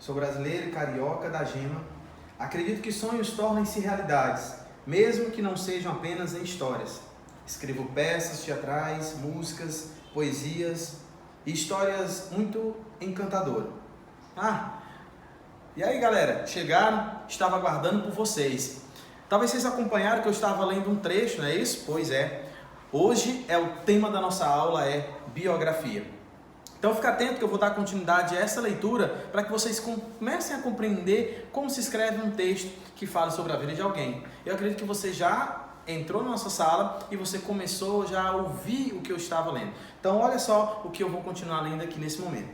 Sou brasileiro e carioca da gema. Acredito que sonhos tornem-se realidades, mesmo que não sejam apenas em histórias. Escrevo peças teatrais, músicas, poesias e histórias muito encantadoras. E aí galera, chegaram, estava aguardando por vocês. Talvez vocês acompanharam que eu estava lendo um trecho, não é isso? Pois é. Hoje o tema da nossa aula é biografia. Então fica atento que eu vou dar continuidade a essa leitura para que vocês comecem a compreender como se escreve um texto que fala sobre a vida de alguém. Eu acredito que você já entrou na nossa sala e você começou já a ouvir o que eu estava lendo. Então olha só o que eu vou continuar lendo aqui nesse momento.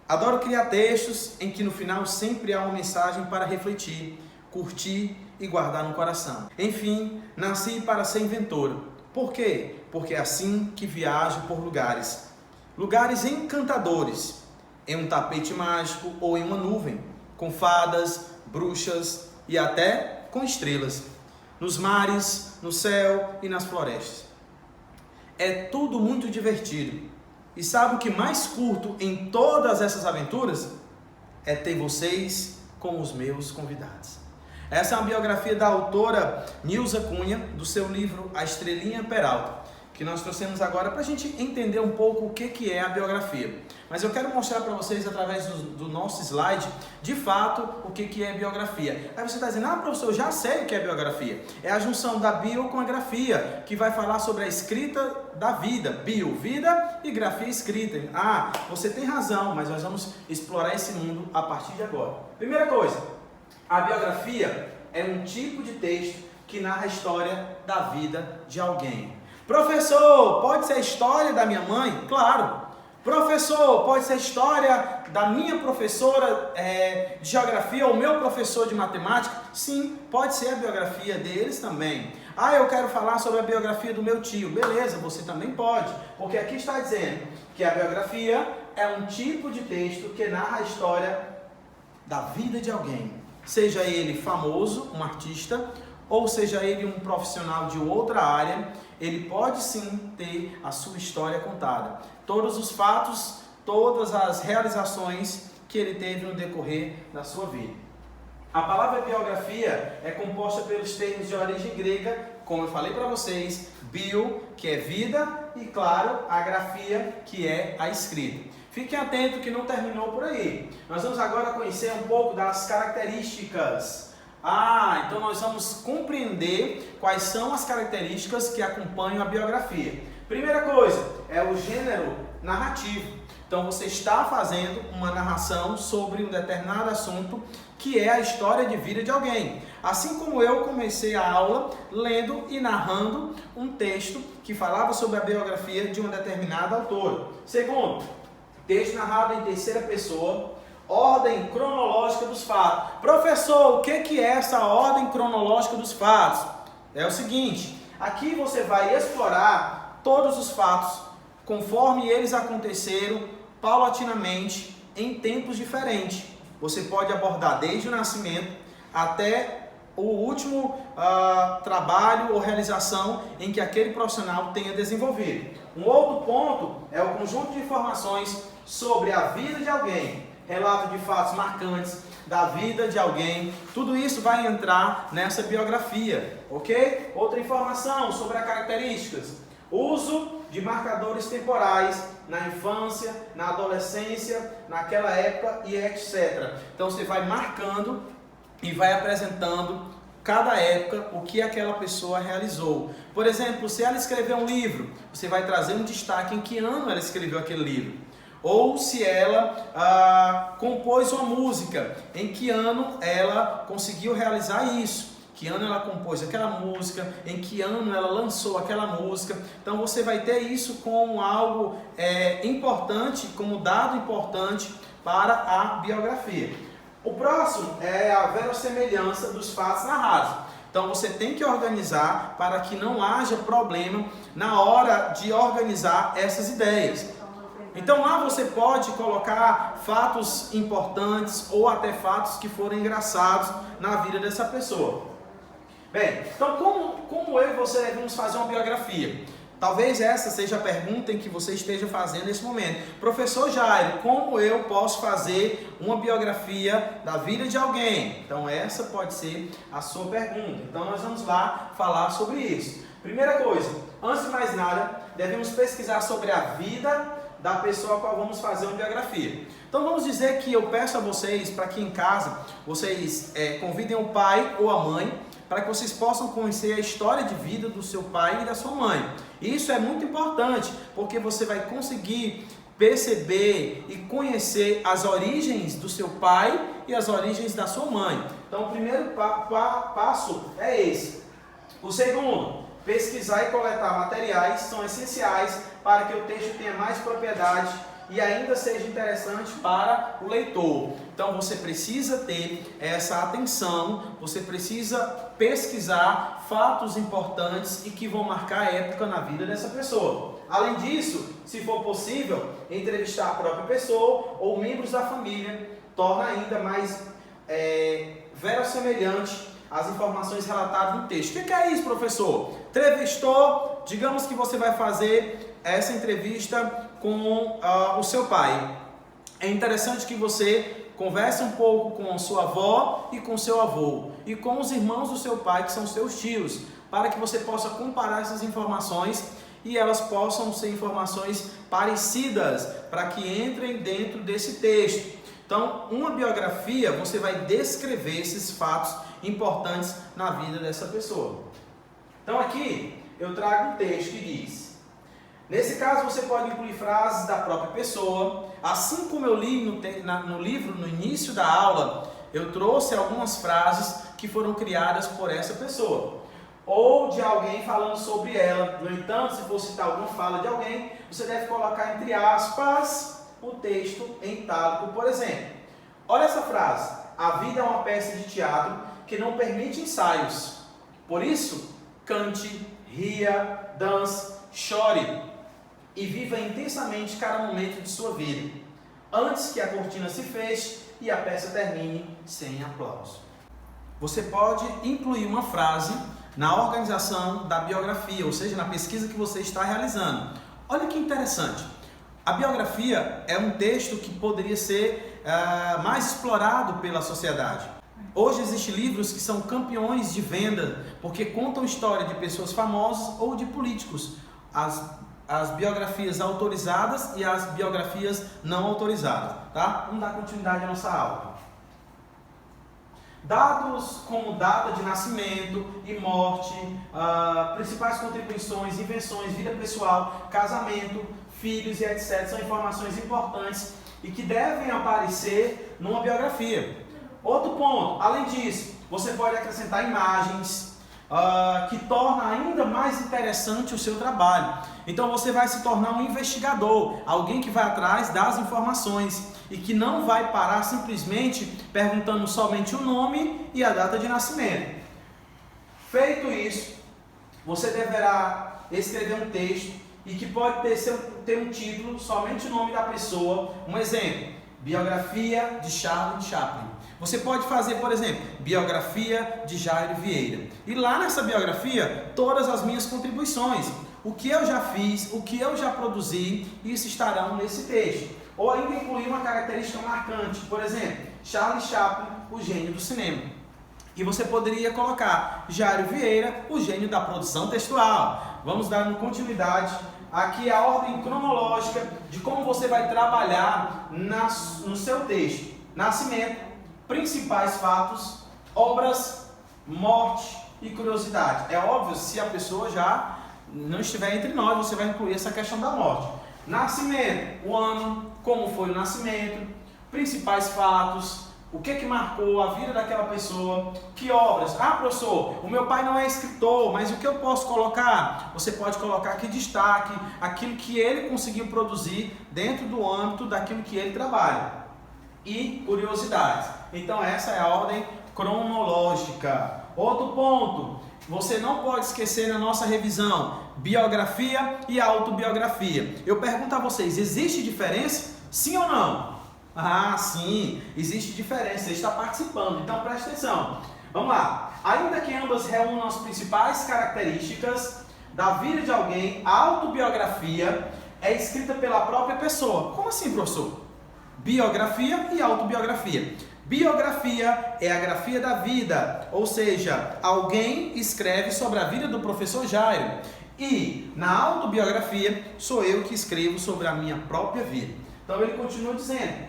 Adoro criar textos em que no final sempre há uma mensagem para refletir, curtir e guardar no coração. Enfim, nasci para ser inventor. Por quê? Porque é assim que viajo por lugares encantadores, em um tapete mágico ou em uma nuvem, com fadas, bruxas e até com estrelas, nos mares, no céu e nas florestas. É tudo muito divertido. E sabe o que mais curto em todas essas aventuras? É ter vocês como os meus convidados. Essa é uma biografia da autora Nilza Cunha, do seu livro A Estrelinha Peralta, que nós trouxemos agora para a gente entender um pouco o que é a biografia. Mas eu quero mostrar para vocês, através do nosso slide, de fato, o que é biografia. Aí você está dizendo, professor, eu já sei o que é biografia. É a junção da bio com a grafia, que vai falar sobre a escrita da vida. Bio, vida, e grafia, escrita. Você tem razão, mas nós vamos explorar esse mundo a partir de agora. Primeira coisa, a biografia é um tipo de texto que narra a história da vida de alguém. Professor, pode ser a história da minha mãe? Claro. Professor, pode ser a história da minha professora de geografia ou meu professor de matemática? Sim, pode ser a biografia deles também. Eu quero falar sobre a biografia do meu tio. Beleza, você também pode. Porque aqui está dizendo que a biografia é um tipo de texto que narra a história da vida de alguém. Seja ele famoso, um artista, ou seja ele um profissional de outra área, ele pode sim ter a sua história contada. Todos os fatos, todas as realizações que ele teve no decorrer da sua vida. A palavra biografia é composta pelos termos de origem grega, como eu falei para vocês, bio, que é vida, e claro, a grafia, que é a escrita. Fiquem atentos que não terminou por aí. Nós vamos agora conhecer um pouco das características. Então nós vamos compreender quais são as características que acompanham a biografia. Primeira coisa, é o gênero narrativo. Então você está fazendo uma narração sobre um determinado assunto que é a história de vida de alguém. Assim como eu comecei a aula lendo e narrando um texto que falava sobre a biografia de uma determinada autora. Segundo, texto narrado em terceira pessoa, ordem cronológica dos fatos. Professor, o que é essa ordem cronológica dos fatos? É o seguinte, aqui você vai explorar todos os fatos conforme eles aconteceram paulatinamente em tempos diferentes. Você pode abordar desde o nascimento até o último trabalho ou realização em que aquele profissional tenha desenvolvido. Um outro ponto é o conjunto de informações sobre a vida de alguém, relato de fatos marcantes da vida de alguém, tudo isso vai entrar nessa biografia, ok? Outra informação sobre as características, uso de marcadores temporais na infância, na adolescência, naquela época e etc. Então você vai marcando e vai apresentando cada época o que aquela pessoa realizou. Por exemplo, se ela escreveu um livro, você vai trazer um destaque em que ano ela escreveu aquele livro. Ou se ela compôs uma música, em que ano ela conseguiu realizar isso, que ano ela compôs aquela música, em que ano ela lançou aquela música. Então você vai ter isso como algo importante, como dado importante para a biografia. O próximo é a verossemelhança dos fatos narrados. Então você tem que organizar para que não haja problema na hora de organizar essas ideias. Então lá você pode colocar fatos importantes ou até fatos que foram engraçados na vida dessa pessoa. Bem, então como eu e você devemos fazer uma biografia? Talvez essa seja a pergunta em que você esteja fazendo nesse momento. Professor Jairo, como eu posso fazer uma biografia da vida de alguém? Então essa pode ser a sua pergunta. Então nós vamos lá falar sobre isso. Primeira coisa, antes de mais nada, devemos pesquisar sobre a vida da pessoa a qual vamos fazer uma biografia. Então vamos dizer que eu peço a vocês, para que em casa, vocês convidem o pai ou a mãe, para que vocês possam conhecer a história de vida do seu pai e da sua mãe. Isso é muito importante, porque você vai conseguir perceber e conhecer as origens do seu pai e as origens da sua mãe. Então o primeiro passo é esse. O segundo, pesquisar e coletar materiais são essenciais para que o texto tenha mais propriedade e ainda seja interessante para o leitor. Então você precisa ter essa atenção, você precisa pesquisar fatos importantes e que vão marcar a época na vida dessa pessoa. Além disso, se for possível, entrevistar a própria pessoa ou membros da família torna ainda mais verossemelhante as informações relatadas no texto. O que é isso, professor? Entrevistou, digamos que você vai fazer essa entrevista com o seu pai. É interessante que você converse um pouco com sua avó e com seu avô e com os irmãos do seu pai, que são seus tios, para que você possa comparar essas informações e elas possam ser informações parecidas para que entrem dentro desse texto. Então, uma biografia, você vai descrever esses fatos importantes na vida dessa pessoa. Então aqui eu trago um texto que diz: nesse caso você pode incluir frases da própria pessoa, assim como eu li no livro no início da aula, eu trouxe algumas frases que foram criadas por essa pessoa, ou de alguém falando sobre ela. No entanto, se for citar alguma fala de alguém, você deve colocar entre aspas o texto em itálico, por exemplo. Olha essa frase: a vida é uma peça de teatro que não permite ensaios. Por isso, cante, ria, dance, chore e viva intensamente cada momento de sua vida, antes que a cortina se feche e a peça termine sem aplauso. Você pode incluir uma frase na organização da biografia, ou seja, na pesquisa que você está realizando. Olha que interessante. A biografia é um texto que poderia ser mais explorado pela sociedade. Hoje existem livros que são campeões de venda, porque contam história de pessoas famosas ou de políticos. As biografias autorizadas e as biografias não autorizadas. Tá? Vamos dar continuidade à nossa aula. Dados como data de nascimento e morte, principais contribuições, invenções, vida pessoal, casamento, filhos e etc. são informações importantes e que devem aparecer numa biografia. Outro ponto, além disso, você pode acrescentar imagens que tornam ainda mais interessante o seu trabalho. Então você vai se tornar um investigador, alguém que vai atrás das informações e que não vai parar simplesmente perguntando somente o nome e a data de nascimento. Feito isso, você deverá escrever um texto e que pode ter um título, somente o nome da pessoa. Um exemplo: biografia de Charlie Chaplin. Você pode fazer, por exemplo, biografia de Jairo Vieira. E lá nessa biografia, todas as minhas contribuições, o que eu já fiz, o que eu já produzi, isso estarão nesse texto. Ou ainda incluir uma característica marcante, por exemplo, Charlie Chaplin, o gênio do cinema. E você poderia colocar Jairo Vieira, o gênio da produção textual. Vamos dar continuidade aqui a ordem cronológica de como você vai trabalhar no seu texto. Nascimento, principais fatos, obras, morte e curiosidade. É óbvio, se a pessoa já não estiver entre nós, você vai incluir essa questão da morte. Nascimento, o ano, como foi o nascimento, principais fatos, o que marcou a vida daquela pessoa, que obras. Ah, professor, o meu pai não é escritor, mas o que eu posso colocar? Você pode colocar aqui destaque, aquilo que ele conseguiu produzir dentro do âmbito daquilo que ele trabalha. E curiosidades. Então essa é a ordem cronológica. Outro ponto, você não pode esquecer na nossa revisão, biografia e autobiografia. Eu pergunto a vocês, existe diferença? Sim ou não? Ah, sim, existe diferença, você está participando, então preste atenção. Vamos lá. Ainda que ambas reúnam as principais características, da vida de alguém, a autobiografia, é escrita pela própria pessoa. Como assim, professor? Biografia e autobiografia. Biografia é a grafia da vida, ou seja, alguém escreve sobre a vida do professor Jairo. E na autobiografia sou eu que escrevo sobre a minha própria vida. Então ele continua dizendo,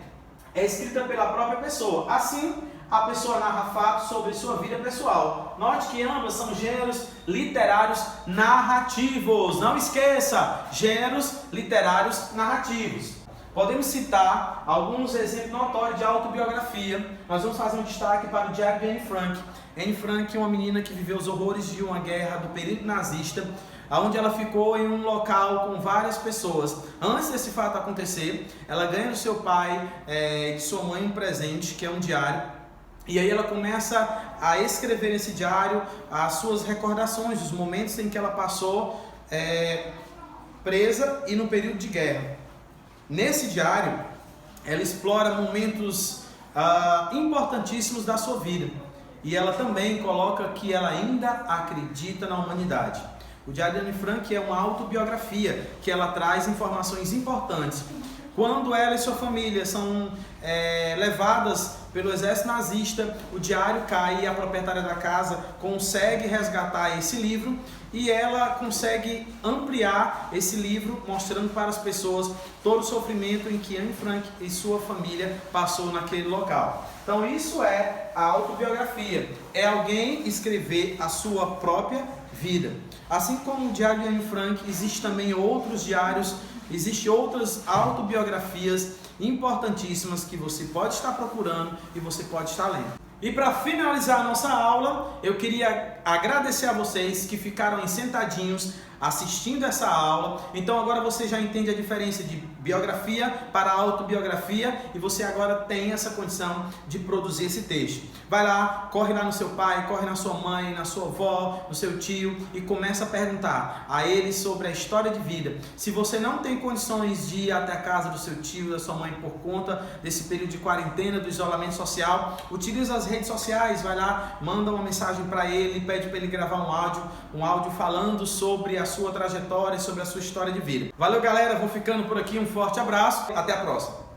é escrita pela própria pessoa. Assim, a pessoa narra fatos sobre sua vida pessoal. Note que ambas são gêneros literários narrativos. Não esqueça, gêneros literários narrativos. Podemos citar alguns exemplos notórios de autobiografia. Nós vamos fazer um destaque para o diário de Anne Frank. Anne Frank é uma menina que viveu os horrores de uma guerra do período nazista, onde ela ficou em um local com várias pessoas. Antes desse fato acontecer, ela ganha do seu pai e de sua mãe um presente, que é um diário. E aí ela começa a escrever nesse diário as suas recordações, os momentos em que ela passou presa e no período de guerra. Nesse diário, ela explora momentos importantíssimos da sua vida. E ela também coloca que ela ainda acredita na humanidade. O Diário de Anne Frank é uma autobiografia que ela traz informações importantes. Quando ela e sua família são levadas pelo exército nazista, o diário cai e a proprietária da casa consegue resgatar esse livro e ela consegue ampliar esse livro, mostrando para as pessoas todo o sofrimento em que Anne Frank e sua família passou naquele local. Então isso é a autobiografia, é alguém escrever a sua própria vida. Assim como o Diário de Anne Frank, existem também outros diários, existem outras autobiografias importantíssimas que você pode estar procurando e você pode estar lendo. E para finalizar a nossa aula, eu queria agradecer a vocês que ficaram aí sentadinhos assistindo essa aula. Então agora você já entende a diferença de biografia para autobiografia e você agora tem essa condição de produzir esse texto. Vai lá, corre lá no seu pai, corre na sua mãe, na sua avó, no seu tio e começa a perguntar a eles sobre a história de vida. Se você não tem condições de ir até a casa do seu tio, da sua mãe por conta desse período de quarentena, do isolamento social, utiliza as redes sociais, vai lá, manda uma mensagem para ele, pede para ele gravar um áudio falando sobre a sua trajetória, sobre a sua história de vida. Valeu, galera, vou ficando por aqui, um forte abraço, até a próxima.